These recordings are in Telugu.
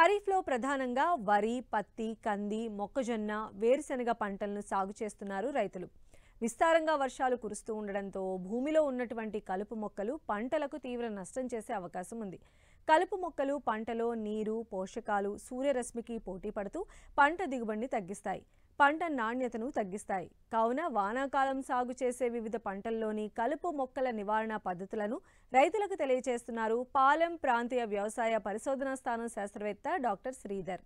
ఖరీఫ్లో ప్రధానంగా వరి, పత్తి, కంది, మొక్కజొన్న, వేరుశెనగ పంటలను సాగు చేస్తున్నారు రైతులు. విస్తారంగా వర్షాలు కురుస్తూ ఉండడంతో భూమిలో ఉన్నటువంటి కలుపు మొక్కలు పంటలకు తీవ్ర నష్టం చేసే అవకాశం ఉంది. కలుపు మొక్కలు పంటలో నీరు, పోషకాలు, సూర్యరశ్మికి పోటీ పడుతూ పంట దిగుబడిని తగ్గిస్తాయి. పంట నాణ్యతను తగ్గిస్తాయి. కావున వానాకాలం సాగు చేసే వివిధ పంటల్లోని కలుపు మొక్కల నివారణ పద్ధతులను రైతులకు తెలియజేస్తున్నారు పాలెం ప్రాంతీయ వ్యవసాయ పరిశోధనా స్థానం శాస్త్రవేత్త డాక్టర్ శ్రీధర్.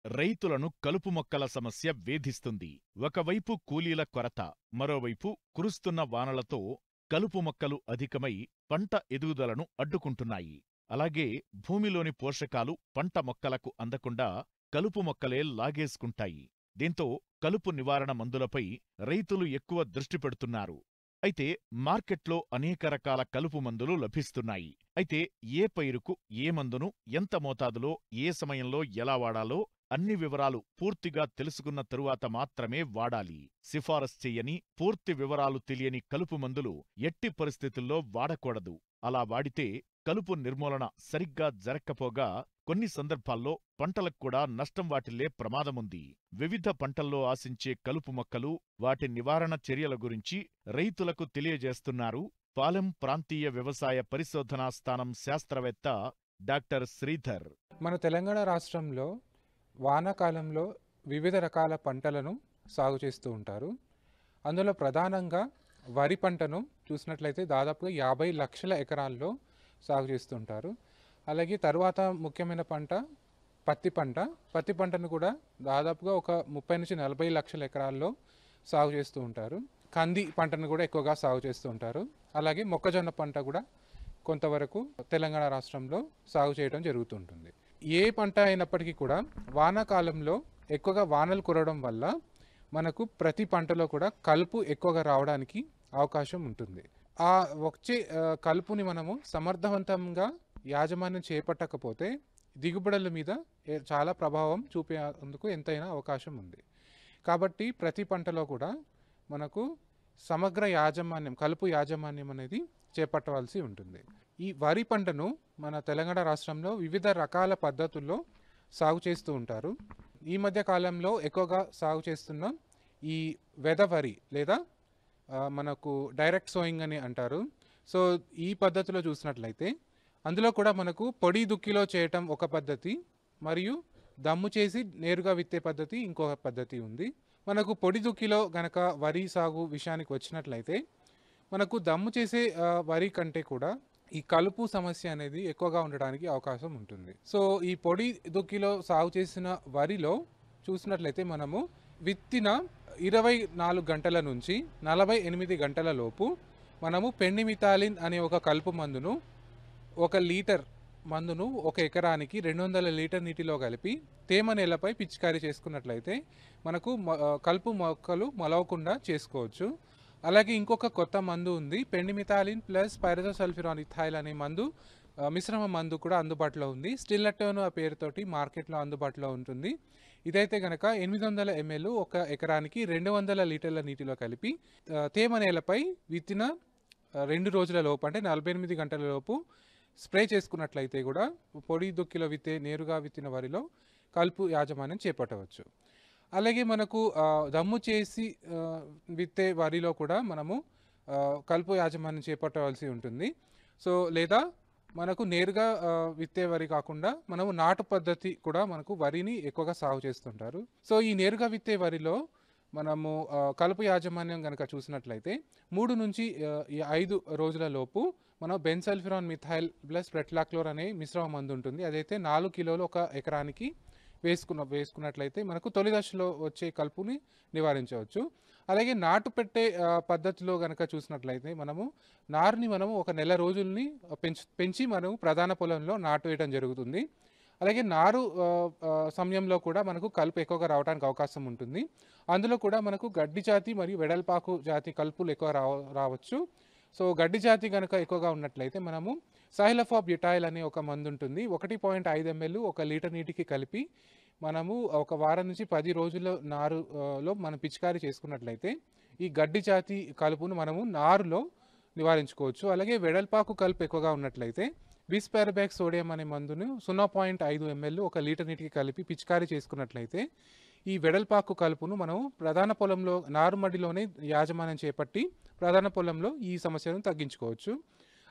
రైతులను కలుపు మొక్కల సమస్య వేధిస్తుంది. ఒకవైపు కూలీల కొరత, మరోవైపు కురుస్తున్న వానలతో కలుపు మొక్కలు అధికమై పంట ఎదుగుదలను అడ్డుకుంటున్నాయి. అలాగే భూమిలోని పోషకాలు పంట మొక్కలకు అందకుండా కలుపు మొక్కలే లాగేసుకుంటాయి. దీంతో కలుపు నివారణ మందులపై రైతులు ఎక్కువ దృష్టి పెడుతున్నారు. అయితే మార్కెట్లో అనేక రకాల కలుపు మందులు లభిస్తున్నాయి. అయితే ఏ పైరుకు ఏ మందును ఎంత మోతాదులో ఏ సమయంలో ఎలా వాడాలో అన్ని వివరాలు పూర్తిగా తెలుసుకున్న తరువాత మాత్రమే వాడాలి. సిఫారసు చెయ్యని, పూర్తి వివరాలు తెలియని కలుపు మందులు ఎట్టి పరిస్థితుల్లో వాడకూడదు. అలా వాడితే కలుపు నిర్మూలన సరిగ్గా జరక్కపోగా కొన్ని సందర్భాల్లో పంటలకు కూడా నష్టం వాటిల్లే ప్రమాదముంది. వివిధ పంటల్లో ఆశించే కలుపు మొక్కలు, వాటి నివారణ చర్యల గురించి రైతులకు తెలియజేస్తున్నారు పాలెం ప్రాంతీయ వ్యవసాయ పరిశోధనా స్థానం శాస్త్రవేత్త డాక్టర్ శ్రీధర్. మన తెలంగాణ రాష్ట్రంలో వానాకాలంలో వివిధ రకాల పంటలను సాగు చేస్తూ ఉంటారు. అందులో ప్రధానంగా వరి పంటను చూసినట్లయితే దాదాపుగా 50 లక్షల ఎకరాల్లో సాగు చేస్తుంటారు. అలాగే తర్వాత ముఖ్యమైన పంట పత్తి పంటను కూడా దాదాపుగా ఒక 30 నుంచి 40 లక్షల ఎకరాల్లో సాగు చేస్తూ ఉంటారు. కంది పంటను కూడా ఎక్కువగా సాగు చేస్తూ ఉంటారు. అలాగే మొక్కజొన్న పంట కూడా కొంతవరకు తెలంగాణ రాష్ట్రంలో సాగు చేయడం జరుగుతుంటుంది. ఏ పంట అయినప్పటికీ కూడా వానాకాలంలో ఎక్కువగా వానలు కురవడం వల్ల మనకు ప్రతి పంటలో కూడా కలుపు ఎక్కువగా రావడానికి అవకాశం ఉంటుంది. ఆ వచ్చే కలుపుని మనము సమర్థవంతంగా యాజమాన్యం చేపట్టకపోతే దిగుబడుల మీద చాలా ప్రభావం చూపేందుకు ఎంతైనా అవకాశం ఉంది. కాబట్టి ప్రతి పంటలో కూడా మనకు సమగ్ర యాజమాన్యం, కలుపు యాజమాన్యం అనేది చేపట్టవలసి ఉంటుంది. ఈ వరి పంటను మన తెలంగాణ రాష్ట్రంలో వివిధ రకాల పద్ధతుల్లో సాగు చేస్తూ ఉంటారు. ఈ మధ్య కాలంలో ఎక్కువగా సాగు చేస్తున్న ఈ వెద వరి లేదా మనకు డైరెక్ట్ సోయింగ్ అని అంటారు. సో ఈ పద్ధతిలో చూసినట్లయితే అందులో కూడా మనకు పొడి దుక్కిలో చేయటం ఒక పద్ధతి, మరియు దమ్ము చేసి నేరుగా విత్తే పద్ధతి ఇంకొక పద్ధతి ఉంది. మనకు పొడి దుక్కిలో గనక వరి సాగు విషయానికి వచ్చినట్లయితే మనకు దమ్ము చేసే వరి కంటే కూడా ఈ కలుపు సమస్య అనేది ఎక్కువగా ఉండడానికి అవకాశం ఉంటుంది. సో ఈ పొడి దుక్కిలో సాగు చేసిన వరిలో చూసినట్లయితే మనము విత్తిన 24 గంటల నుంచి 48 గంటల లోపు మనము పెండిమిథాలిన్ అనే ఒక కలుపు మందును 1 లీటర్ మందును 1 ఎకరానికి 200 లీటర్ నీటిలో కలిపి తేమ నేలపై పిచికారీ చేసుకున్నట్లయితే మనకు కలుపు మొక్కలు మొలవకుండా చేసుకోవచ్చు. అలాగే ఇంకొక కొత్త మందు ఉంది, పెండిమిథాలిన్ ప్లస్ పైరజోసల్ఫ్యూరాన్ ఇథైల్ అనే మందు, మిశ్రమ మందు కూడా అందుబాటులో ఉంది. స్టిల్లటోన్ ఆ పేరుతోటి మార్కెట్లో అందుబాటులో ఉంటుంది. ఇదైతే కనుక 800 ml 1 ఎకరానికి 200 లీటర్ల నీటిలో కలిపి తేమ నేలపై విత్తిన 2 రోజుల లోపు అంటే 48 గంటల లోపు స్ప్రే చేసుకున్నట్లయితే కూడా పొడి దుక్కిలో నేరుగా విత్తిన వరిలో కలుపు యాజమాన్యం చేపట్టవచ్చు. అలాగే మనకు దమ్ము చేసి విత్తే వరిలో కూడా మనము కలుపు యాజమాన్యం చేపట్టవలసి ఉంటుంది. సో లేదా మనకు నేరుగా విత్తే వరి కాకుండా మనము నాటు పద్ధతి కూడా మనకు వరిని ఎక్కువగా సాగు చేస్తుంటారు. సో ఈ నేరుగా విత్తే వరిలో మనము కలుపు యాజమాన్యం కనుక చూసినట్లయితే 3 నుంచి 5 రోజుల లోపు మనం బెన్సల్ఫ్యూరాన్ మిథైల్ ప్లస్ ప్రెట్లాక్లోర్ అనే మిశ్రమ మందు ఉంటుంది. అదైతే 4 కిలోలు 1 ఎకరానికి వేసుకున్నట్లయితే మనకు తొలి దశలో వచ్చే కలుపుని నివారించవచ్చు. అలాగే నాటు పెట్టే పద్ధతిలో కనుక చూసినట్లయితే నారుని మనము 1 నెల రోజుల్ని పెంచి మనము ప్రధాన పొలంలో నాటు వేయడం జరుగుతుంది. అలాగే నారు సమయంలో కూడా మనకు కలుపు ఎక్కువగా రావడానికి అవకాశం ఉంటుంది. అందులో కూడా మనకు గడ్డి జాతి మరియు వెడల్పాకు జాతి కలుపులు ఎక్కువ రావచ్చు. సో గడ్డి జాతి కనుక ఎక్కువగా ఉన్నట్లయితే మనము సైలఫాబ్యూటైల్ అనే ఒక మందు ఉంటుంది. 1.5 ml 1 లీటర్ నీటికి కలిపి మనము 1 వారం నుంచి 10 రోజుల నారులో మనం పిచికారీ చేసుకున్నట్లయితే ఈ గడ్డి జాతి కలుపును మనము నారులో నివారించుకోవచ్చు. అలాగే వెడల్పాకు కలుపు ఎక్కువగా ఉన్నట్లయితే బిస్పెరబాక్ సోడియం అనే మందును 0.5 ml ఒక లీటర్ నీటికి కలిపి పిచికారీ చేసుకున్నట్లయితే ఈ వెడల్పాకు కలుపును మనం ప్రధాన పొలంలో నారుమడిలోనే యాజమాన్యం చేపట్టి ప్రధాన పొలంలో ఈ సమస్యను తగ్గించుకోవచ్చు.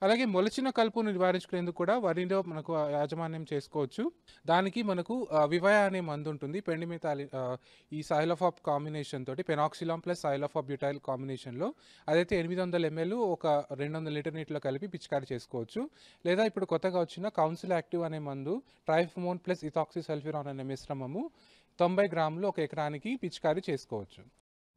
అలాగే మొలచిన కలుపును నివారించుకునేందుకు కూడా వరిలో మనకు యాజమాన్యం చేసుకోవచ్చు. దానికి మనకు వివయ అనే మందు ఉంటుంది. పెండిమిథాలిన్ ఈ సైలోఫాప్ కాంబినేషన్ తోటి పెనాక్సిలామ్ ప్లస్ సైలోఫాప్ బ్యూటైల్ కాంబినేషన్లో అదైతే 800 ml ఒక 200 లీటర్ నీటిలో కలిపి పిచికారీ చేసుకోవచ్చు. లేదా ఇప్పుడు కొత్తగా వచ్చిన కౌన్సిల్ యాక్టివ్ అనే మందు ట్రైఫమోన్ ప్లస్ ఇథాక్సి సల్ఫ్యూరాన్ అనే మిశ్రమము 90 గ్రాములు ఒక ఎకరానికి పిచికారీ చేసుకోవచ్చు.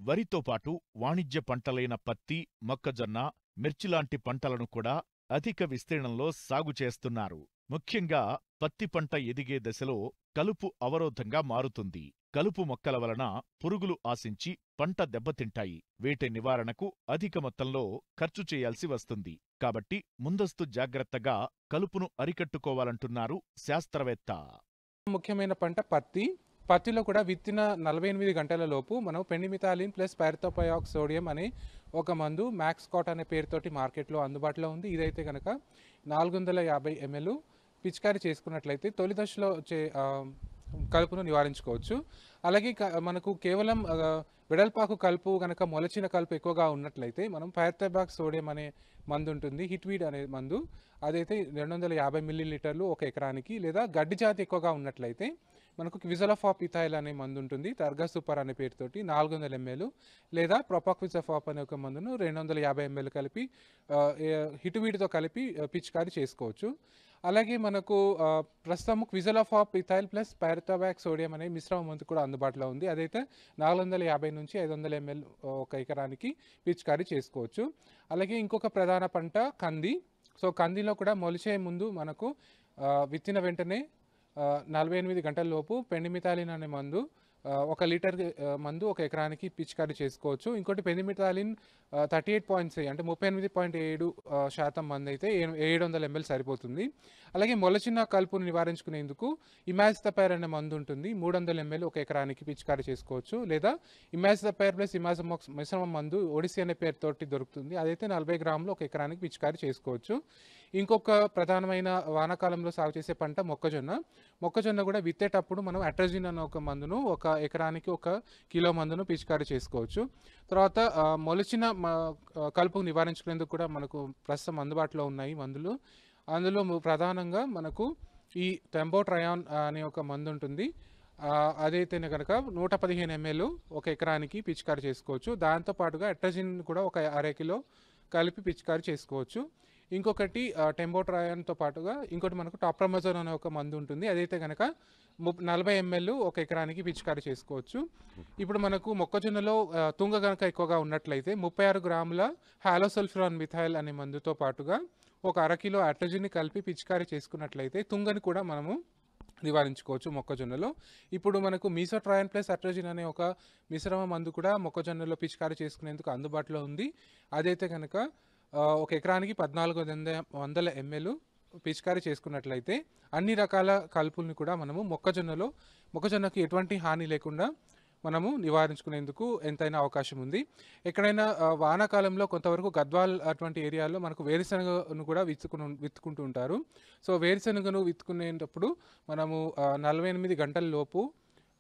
వరితో పాటు వాణిజ్య పంటలైన పత్తి, మొక్కజొన్న, మిర్చిలాంటి పంటలను కూడా అధిక విస్తీర్ణంలో సాగు చేస్తున్నారు. ముఖ్యంగా పత్తి పంట ఎదిగే దశలో కలుపు అవరోధంగా మారుతుంది. కలుపు మొక్కల వలన పురుగులు ఆశించి పంట దెబ్బతింటాయి. వీటి నివారణకు అధిక మొత్తంలో ఖర్చు చేయాల్సి వస్తుంది. కాబట్టి ముందస్తు జాగ్రత్తగా కలుపును అరికట్టుకోవాలంటున్నారు శాస్త్రవేత్త. ముఖ్యమైన పంట పత్తి. పత్తిలో కూడా విత్తిన 48 గంటల లోపు మనం పెండిమిథాలిన్ ప్లస్ పైరథోపయాక్ సోడియం అనే ఒక మందు మ్యాక్స్కాట్ అనే పేరుతోటి మార్కెట్లో అందుబాటులో ఉంది. ఇదైతే కనుక 450 ml పిచికారీ చేసుకున్నట్లయితే తొలి దశలో వచ్చే కలుపును నివారించుకోవచ్చు. అలాగే మనకు కేవలం వెడల్పాకు కలుపు కనుక మొలచిన కలుపు ఎక్కువగా ఉన్నట్లయితే మనం పైరథోపయాక్ సోడియం అనే మందు ఉంటుంది, హిట్వీడ్ అనే మందు, అదైతే 250 ml ఒక ఎకరానికి. లేదా గడ్డి జాతి ఎక్కువగా ఉన్నట్లయితే మనకు క్విజలాఫాప్ ఇథైల్ అనే మందు ఉంటుంది, టర్గా సూపర్ అనే పేరుతోటి 400 ml. లేదా ప్రొపాక్విజాఫాప్ అనే ఒక మందును 250 ml కలిపి హిట్వీడ్తో కలిపి పిచికారీ చేసుకోవచ్చు. అలాగే మనకు ప్రస్తుతం క్విజలాఫాప్ ఇథైల్ ప్లస్ పైరథోపయాక్ సోడియం అనే మిశ్రమ మందు కూడా అందుబాటులో ఉంది. అదైతే 450 నుంచి 500 ml ఒక ఎకరానికి పిచికారీ చేసుకోవచ్చు. అలాగే ఇంకొక ప్రధాన పంట కంది. సో కందిలో కూడా మొలిచే ముందు మనకు విత్తిన వెంటనే 48 గంటల లోపు పెండిమిథాలిన్ అనే మందు ఒక లీటర్ మందు ఒక ఎకరానికి పిచికారీ చేసుకోవచ్చు. ఇంకోటి పెండిమిథాలిన్ 38.3 అంటే 38.7% మందు అయితే 700 ml సరిపోతుంది. అలాగే మొలచిన కలుపును నివారించుకునేందుకు ఇమాజిథపైర్ అనే మందు ఉంటుంది, 300 ml ఒక ఎకరానికి పిచికారీ చేసుకోవచ్చు. లేదా ఇమాజిథపైర్ ప్లస్ ఇమాజమోక్స్ మిశ్రమ మందు ఒడిసి అనే పేరుతోటి దొరుకుతుంది, అదైతే 40 గ్రాములు ఒక ఎకరానికి పిచికారీ చేసుకోవచ్చు. ఇంకొక ప్రధానమైన వానాకాలంలో సాగు చేసే పంట మొక్కజొన్న. మొక్కజొన్న కూడా విత్తేటప్పుడు మనం అట్రజిన్ అనే ఒక మందును ఒక ఎకరానికి 1 కిలో మందును పిచికారీ చేసుకోవచ్చు. తర్వాత మొలిచిన కలుపు నివారించుకునేందుకు కూడా మనకు ప్రస్తుతం అందుబాటులో ఉన్నాయి మందులు. అందులో ప్రధానంగా మనకు ఈ టెంబోట్రయాన్ అనే ఒక మందు ఉంటుంది, అదైతేనే కనుక 115 ml ఒక ఎకరానికి పిచికారీ చేసుకోవచ్చు. దాంతోపాటుగా అట్రజిన్ కూడా ఒక 1/2 కిలో కలిపి పిచికారీ చేసుకోవచ్చు. ఇంకొకటి టెంబోట్రయాన్తో పాటుగా ఇంకోటి మనకు టాప్రమజోన్ అనే ఒక మందు ఉంటుంది, అదైతే కనుక 40 ml ఒక ఎకరానికి పిచికారీ చేసుకోవచ్చు. ఇప్పుడు మనకు మొక్కజొన్నలో తుంగ కనుక ఎక్కువగా ఉన్నట్లయితే 36 గ్రాముల హాలోసల్ఫ్యూరాన్ మిథైల్ అనే మందుతో పాటుగా ఒక 1/2 కిలో అట్రజిన్ని కలిపి పిచికారీ చేసుకున్నట్లయితే తుంగని కూడా మనము నివారించుకోవచ్చు మొక్కజొన్నలో. ఇప్పుడు మనకు మీసోట్రయాన్ ప్లస్ అట్రజిన్ అనే ఒక మిశ్రమ మందు కూడా మొక్కజొన్నలో పిచికారీ చేసుకునేందుకు అందుబాటులో ఉంది, అదైతే కనుక ఒక ఎకరానికి 1400 ml పిచికారీ చేసుకున్నట్లయితే అన్ని రకాల కలుపుల్ని కూడా మనము మొక్కజొన్నకి ఎటువంటి హాని లేకుండా మనము నివారించుకునేందుకు ఎంతైనా అవకాశం ఉంది. ఎక్కడైనా వానాకాలంలో కొంతవరకు గద్వాల్ అటువంటి ఏరియాలో మనకు వేరుశనగను కూడా విత్తుకుంటూ ఉంటారు. సో వేరుశనగను విత్తుకునేటప్పుడు మనము 48 గంటల లోపు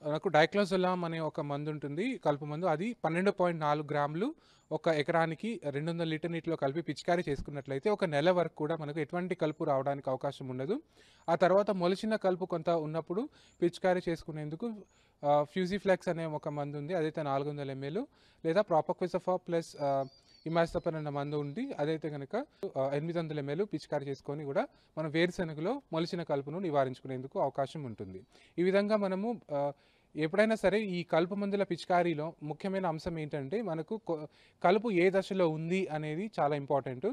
మనకు డైక్లోజోలామ్ అనే ఒక మందు ఉంటుంది, కలుపు మందు, అది 12.4 గ్రాములు ఒక ఎకరానికి 200 లీటర్ నీటిలో కలిపి పిచికారీ చేసుకున్నట్లయితే ఒక నెల వరకు కూడా మనకు ఎటువంటి కలుపు రావడానికి అవకాశం ఉండదు. ఆ తర్వాత మొలిచిన కలుపు కొంత ఉన్నప్పుడు పిచికారీ చేసుకునేందుకు ఫ్యూజిఫ్లెక్స్ అనే ఒక మందు ఉంది, అదైతే 400 ml. లేదా ప్రాపక్విజాఫాప్ ప్లస్ ఇమాజిథపైర్ అనే మందు ఉంది, అదైతే కనుక 800 ml పిచికారీ చేసుకొని కూడా మనం వేరుశనగలో మొలిచిన కలుపును నివారించుకునేందుకు అవకాశం ఉంటుంది. ఈ విధంగా మనము ఎప్పుడైనా సరే ఈ కలుపు మందుల పిచికారీలో ముఖ్యమైన అంశం ఏంటంటే మనకు కలుపు ఏ దశలో ఉంది అనేది చాలా ఇంపార్టెంట్.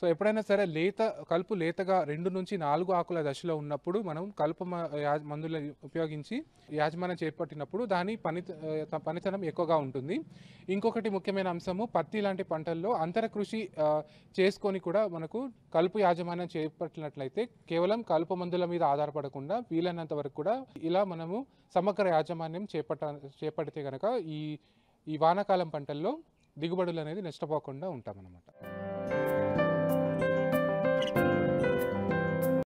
సో ఎప్పుడైనా సరే కలుపు లేతగా 2 నుంచి 4 ఆకుల దశలో ఉన్నప్పుడు మనం కలుపు మందులు ఉపయోగించి యాజమాన్యం చేపట్టినప్పుడు దాని పనితనం ఎక్కువగా ఉంటుంది. ఇంకొకటి ముఖ్యమైన అంశము పత్తి లాంటి పంటల్లో అంతర కృషి చేసుకొని కూడా మనకు కలుపు యాజమాన్యం చేపట్టినట్లయితే కేవలం కలుపు మందుల మీద ఆధారపడకుండా వీలైనంత వరకు కూడా ఇలా మనము సమగ్ర యాజమాన్యం చేపడితే కనుక ఈ వానాకాలం పంటల్లో దిగుబడులు అనేది నష్టపోకుండా ఉంటామన్నమాట.